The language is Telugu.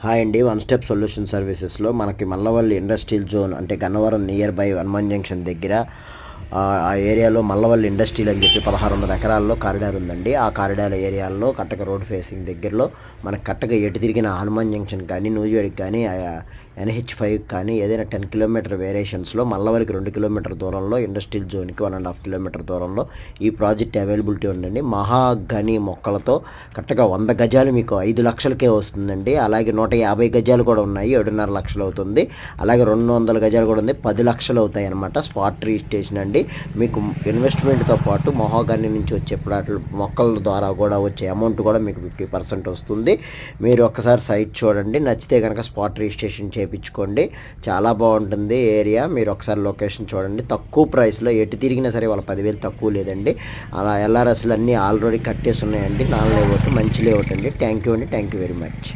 హాయ్ అండి. వన్ స్టెప్ సొల్యూషన్ సర్వీసెస్లో మనకి మల్లవల్లి ఇండస్ట్రియల్ జోన్ అంటే Gannavaram near by Hanuman junction దగ్గర ఆ ఏరియాలో మల్లవల్లి ఇండస్ట్రియల్ అని చెప్పి 1600 ఎకరాల్లో కారిడార్ ఉందండి. ఆ కారిడార్ ఏరియాలో కట్టక రోడ్ ఫేసింగ్ దగ్గరలో మనకు కట్టక ఎటు తిరిగిన హనుమాన్ జంక్షన్ కానీ నూజివేడికి కానీ NH5 కానీ ఏదైనా 10 కిలోమీటర్ వేరియేషన్స్లో మల్లవల్లికి 2 కిలోమీటర్ దూరంలో ఇండస్ట్రియల్ జోన్కి 1.5 కిలోమీటర్ దూరంలో ఈ ప్రాజెక్ట్ అవైలబిలిటీ ఉందండి. మహాగని మొక్కలతో కరెక్ట్గా 100 గజాలు మీకు 5 లక్షలకే వస్తుందండి. అలాగే 150 గజాలు కూడా ఉన్నాయి, 7.5 లక్షలు అవుతుంది. అలాగే 200 గజాలు కూడా ఉంది, 10 లక్షలు అవుతాయి అనమాట. స్పాట్ రిజిస్ట్రేషన్ అండి. మీకు ఇన్వెస్ట్మెంట్తో పాటు మహాగని నుంచి వచ్చే ప్లాట్ల మొక్కల ద్వారా కూడా వచ్చే అమౌంట్ కూడా మీకు 50% వస్తుంది. మీరు ఒక్కసారి సైట్ చూడండి, నచ్చితే కనుక స్పాట్ రిజిస్ట్రేషన్ చేయించుకోండి. చాలా బాగుంటుంది ఏరియా. మీరు ఒకసారి లొకేషన్ చూడండి. తక్కువ ప్రైస్లో ఎటు తిరిగినా సరే వాళ్ళ 10,000 తక్కువ లేదండి. అలా LRSలు అన్నీ ఆల్రెడీ కట్టేసి ఉన్నాయండి. 4 లేఅవుట్ మంచి లేఅవుట్ అండి. థ్యాంక్ యూ అండి. Thank you very much.